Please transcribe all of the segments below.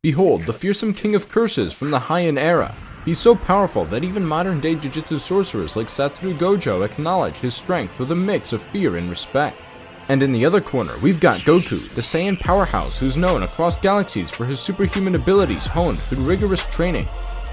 Behold, the fearsome king of curses from the Heian Era. He's so powerful that even modern-day Jujutsu sorcerers like Satoru Gojo acknowledge his strength with a mix of fear and respect. And in the other corner, we've got Goku, the Saiyan powerhouse who's known across galaxies for his superhuman abilities honed through rigorous training.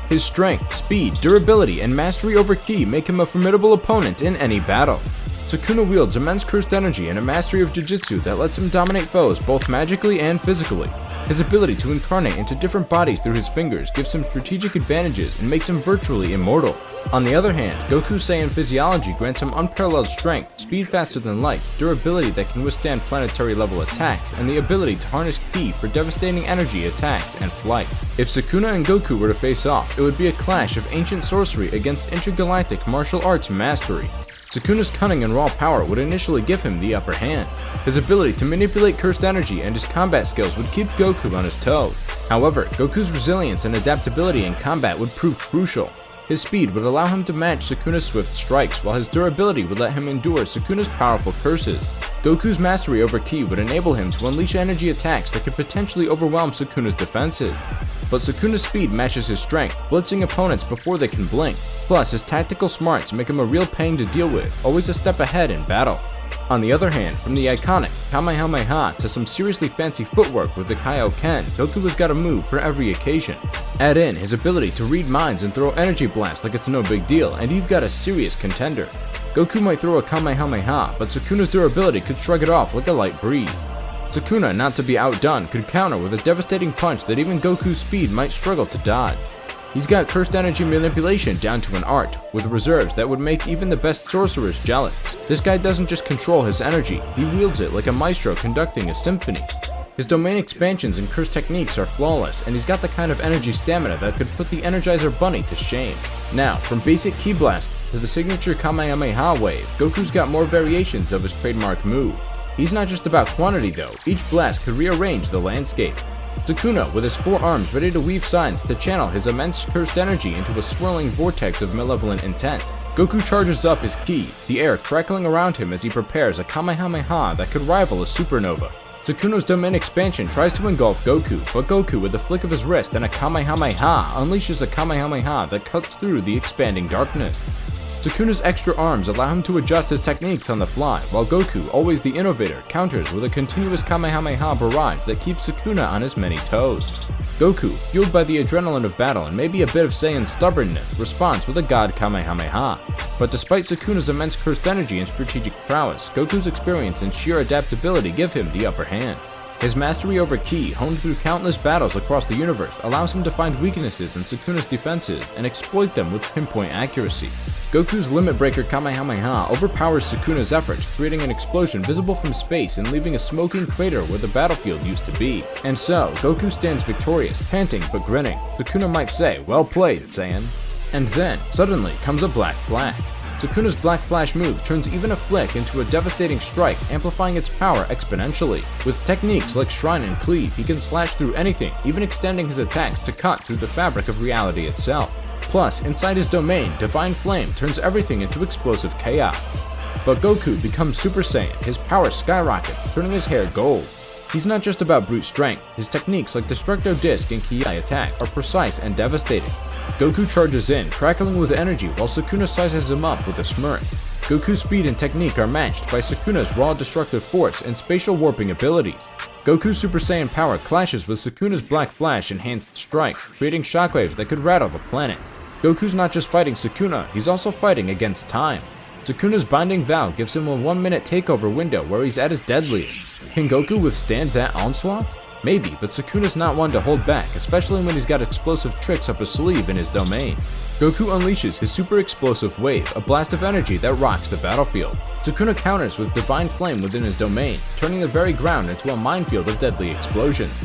His strength, speed, durability, and mastery over ki make him a formidable opponent in any battle. Sukuna wields immense cursed energy and a mastery of Jujutsu that lets him dominate foes both magically and physically. His ability to incarnate into different bodies through his fingers gives him strategic advantages and makes him virtually immortal. On the other hand, Goku's Saiyan physiology grants him unparalleled strength, speed faster than light, durability that can withstand planetary level attacks, and the ability to harness ki for devastating energy attacks and flight. If Sukuna and Goku were to face off, it would be a clash of ancient sorcery against intergalactic martial arts mastery. Sukuna's cunning and raw power would initially give him the upper hand. His ability to manipulate cursed energy and his combat skills would keep Goku on his toes. However, Goku's resilience and adaptability in combat would prove crucial. His speed would allow him to match Sukuna's swift strikes, while his durability would let him endure Sukuna's powerful curses. Goku's mastery over ki would enable him to unleash energy attacks that could potentially overwhelm Sukuna's defenses. But Sukuna's speed matches his strength, blitzing opponents before they can blink. Plus, his tactical smarts make him a real pain to deal with, always a step ahead in battle. On the other hand, from the iconic Kamehameha to some seriously fancy footwork with the Kaioken, Goku has got a move for every occasion. Add in his ability to read minds and throw energy blasts like it's no big deal, and you've got a serious contender. Goku might throw a Kamehameha, but Sukuna's durability could shrug it off like a light breeze. Sukuna, not to be outdone, could counter with a devastating punch that even Goku's speed might struggle to dodge. He's got cursed energy manipulation down to an art, with reserves that would make even the best sorcerers jealous. This guy doesn't just control his energy, he wields it like a maestro conducting a symphony. His domain expansions and curse techniques are flawless, and he's got the kind of energy stamina that could put the Energizer Bunny to shame. Now, from basic ki blast to the signature Kamehameha wave, Goku's got more variations of his trademark move. He's not just about quantity though, each blast could rearrange the landscape. Sukuna, with his four arms ready to weave signs to channel his immense cursed energy into a swirling vortex of malevolent intent. Goku charges up his ki, the air crackling around him as he prepares a Kamehameha that could rival a supernova. Sukuna's domain expansion tries to engulf Goku, but Goku, with a flick of his wrist and a Kamehameha, unleashes a Kamehameha that cuts through the expanding darkness. Sukuna's extra arms allow him to adjust his techniques on the fly, while Goku, always the innovator, counters with a continuous Kamehameha barrage that keeps Sukuna on his many toes. Goku, fueled by the adrenaline of battle and maybe a bit of Saiyan stubbornness, responds with a God Kamehameha. But despite Sukuna's immense cursed energy and strategic prowess, Goku's experience and sheer adaptability give him the upper hand. His mastery over ki, honed through countless battles across the universe, allows him to find weaknesses in Sukuna's defenses and exploit them with pinpoint accuracy. Goku's Limit Breaker Kamehameha overpowers Sukuna's efforts, creating an explosion visible from space and leaving a smoking crater where the battlefield used to be. And so, Goku stands victorious, panting but grinning. Sukuna might say, "Well played, Saiyan." And then, suddenly comes a black flash. Sukuna's Black Flash move turns even a flick into a devastating strike, amplifying its power exponentially. With techniques like Shrine and Cleave, he can slash through anything, even extending his attacks to cut through the fabric of reality itself. Plus, inside his domain, Divine Flame turns everything into explosive chaos. But Goku becomes Super Saiyan, his power skyrockets, turning his hair gold. He's not just about brute strength, his techniques like Destructo Disc and Ki attack are precise and devastating. Goku charges in, crackling with energy while Sukuna sizes him up with a smirk. Goku's speed and technique are matched by Sukuna's raw destructive force and spatial warping abilities. Goku's Super Saiyan power clashes with Sukuna's Black Flash enhanced strike, creating shockwaves that could rattle the planet. Goku's not just fighting Sukuna, he's also fighting against time. Sukuna's Binding Vow gives him a 1-minute takeover window where he's at his deadliest. Can Goku withstand that onslaught? Maybe, but Sukuna's not one to hold back, especially when he's got explosive tricks up his sleeve in his domain. Goku unleashes his super explosive wave, a blast of energy that rocks the battlefield. Sukuna counters with Divine Flame within his domain, turning the very ground into a minefield of deadly explosions.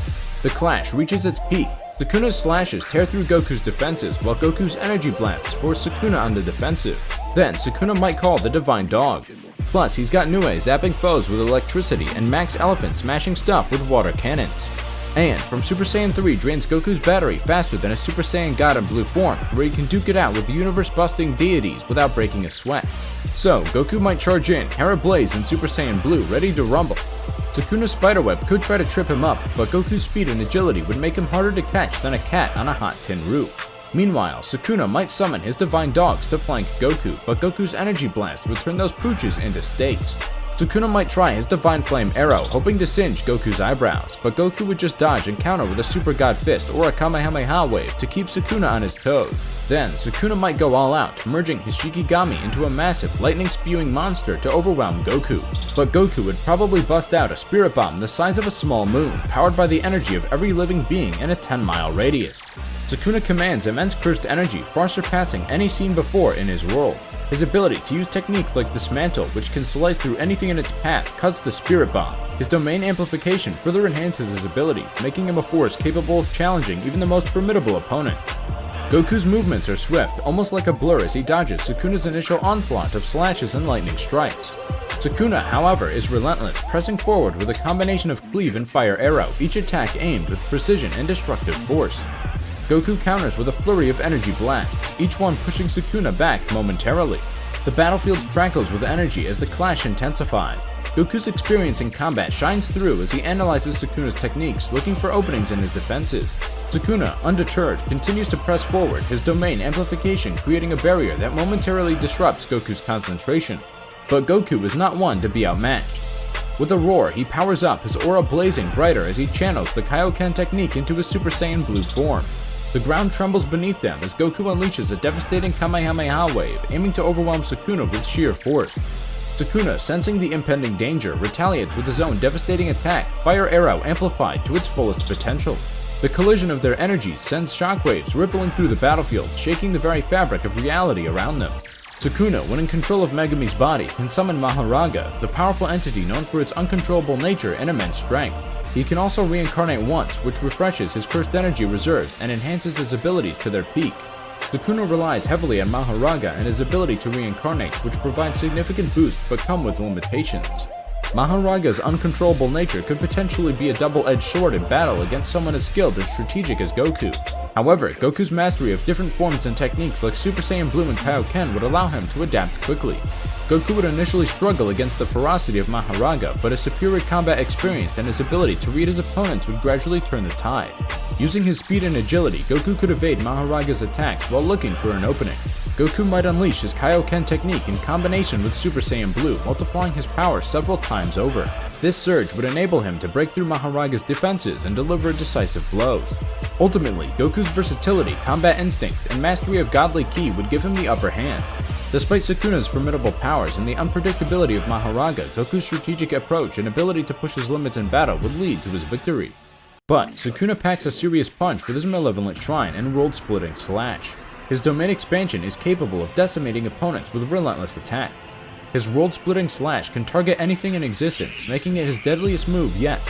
The clash reaches its peak. Sukuna's slashes tear through Goku's defenses, while Goku's energy blasts force Sukuna on the defensive. Then, Sukuna might call the Divine Dog. Plus, he's got Nue zapping foes with electricity and Max Elephant smashing stuff with water cannons. And from Super Saiyan 3 drains Goku's battery faster than a Super Saiyan God in blue form, where he can duke it out with the universe-busting deities without breaking a sweat. So, Goku might charge in, hair ablaze in Super Saiyan Blue, ready to rumble. Sukuna's spiderweb could try to trip him up, but Goku's speed and agility would make him harder to catch than a cat on a hot tin roof. Meanwhile, Sukuna might summon his divine dogs to flank Goku, but Goku's energy blast would turn those pooches into steaks. Sukuna might try his divine flame arrow, hoping to singe Goku's eyebrows, but Goku would just dodge and counter with a super god fist or a Kamehameha wave to keep Sukuna on his toes. Then, Sukuna might go all out, merging his Shikigami into a massive lightning-spewing monster to overwhelm Goku. But Goku would probably bust out a spirit bomb the size of a small moon, powered by the energy of every living being in a 10-mile radius. Sukuna commands immense cursed energy, far surpassing any seen before in his world. His ability to use techniques like Dismantle, which can slice through anything in its path, cuts the Spirit Bomb. His domain amplification further enhances his abilities, making him a force capable of challenging even the most formidable opponent. Goku's movements are swift, almost like a blur as he dodges Sukuna's initial onslaught of slashes and lightning strikes. Sukuna, however, is relentless, pressing forward with a combination of cleave and fire arrow, each attack aimed with precision and destructive force. Goku counters with a flurry of energy blasts, each one pushing Sukuna back momentarily. The battlefield crackles with energy as the clash intensifies. Goku's experience in combat shines through as he analyzes Sukuna's techniques, looking for openings in his defenses. Sukuna, undeterred, continues to press forward, his domain amplification creating a barrier that momentarily disrupts Goku's concentration. But Goku is not one to be outmatched. With a roar, he powers up, his aura blazing brighter as he channels the Kaioken technique into his Super Saiyan Blue form. The ground trembles beneath them as Goku unleashes a devastating Kamehameha wave, aiming to overwhelm Sukuna with sheer force. Sukuna, sensing the impending danger, retaliates with his own devastating attack, Fire Arrow amplified to its fullest potential. The collision of their energies sends shockwaves rippling through the battlefield, shaking the very fabric of reality around them. Sukuna, when in control of Megumi's body, can summon Mahoraga, the powerful entity known for its uncontrollable nature and immense strength. He can also reincarnate once, which refreshes his cursed energy reserves and enhances his abilities to their peak. Sukuna relies heavily on Mahoraga and his ability to reincarnate, which provides significant boosts but come with limitations. Mahoraga's uncontrollable nature could potentially be a double-edged sword in battle against someone as skilled and strategic as Goku. However, Goku's mastery of different forms and techniques like Super Saiyan Blue and Kaioken would allow him to adapt quickly. Goku would initially struggle against the ferocity of Mahoraga, but his superior combat experience and his ability to read his opponents would gradually turn the tide. Using his speed and agility, Goku could evade Mahoraga's attacks while looking for an opening. Goku might unleash his Kaioken technique in combination with Super Saiyan Blue, multiplying his power several times over. This surge would enable him to break through Mahoraga's defenses and deliver decisive blows. Ultimately, Goku's versatility, combat instinct, and mastery of godly ki would give him the upper hand. Despite Sukuna's formidable powers and the unpredictability of Mahoraga, Goku's strategic approach and ability to push his limits in battle would lead to his victory. But Sukuna packs a serious punch with his malevolent shrine and world-splitting slash. His domain expansion is capable of decimating opponents with relentless attack. His world-splitting slash can target anything in existence, making it his deadliest move yet.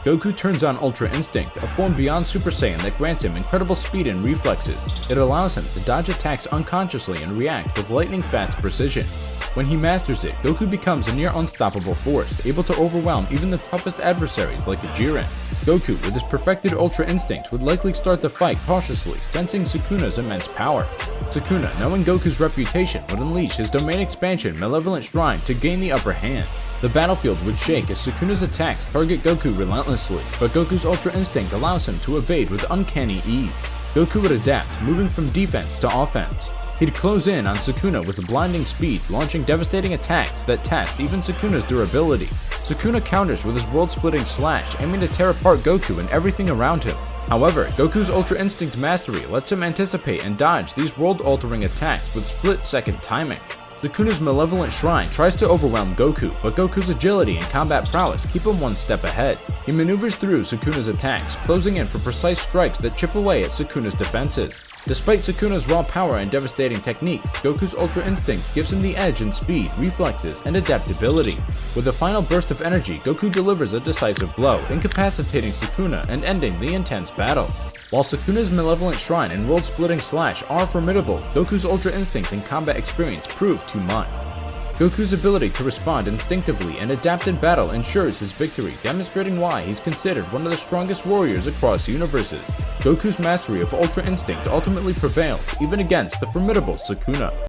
Goku turns on Ultra Instinct, a form beyond Super Saiyan that grants him incredible speed and reflexes. It allows him to dodge attacks unconsciously and react with lightning-fast precision. When he masters it, Goku becomes a near unstoppable force, able to overwhelm even the toughest adversaries like the Jiren. Goku, with his perfected Ultra Instinct, would likely start the fight cautiously, sensing Sukuna's immense power. Sukuna, knowing Goku's reputation, would unleash his domain expansion Malevolent Shrine to gain the upper hand. The battlefield would shake as Sukuna's attacks target Goku relentlessly, but Goku's Ultra Instinct allows him to evade with uncanny ease. Goku would adapt, moving from defense to offense. He'd close in on Sukuna with blinding speed, launching devastating attacks that test even Sukuna's durability. Sukuna counters with his world-splitting slash, aiming to tear apart Goku and everything around him. However, Goku's Ultra Instinct mastery lets him anticipate and dodge these world-altering attacks with split-second timing. Sukuna's Malevolent Shrine tries to overwhelm Goku, but Goku's agility and combat prowess keep him one step ahead. He maneuvers through Sukuna's attacks, closing in for precise strikes that chip away at Sukuna's defenses. Despite Sukuna's raw power and devastating technique, Goku's Ultra Instinct gives him the edge in speed, reflexes, and adaptability. With a final burst of energy, Goku delivers a decisive blow, incapacitating Sukuna and ending the intense battle. While Sukuna's Malevolent Shrine and world-splitting slash are formidable, Goku's Ultra Instinct and combat experience prove too much. Goku's ability to respond instinctively and adapt in battle ensures his victory, demonstrating why he's considered one of the strongest warriors across universes. Goku's mastery of Ultra Instinct ultimately prevails, even against the formidable Sukuna.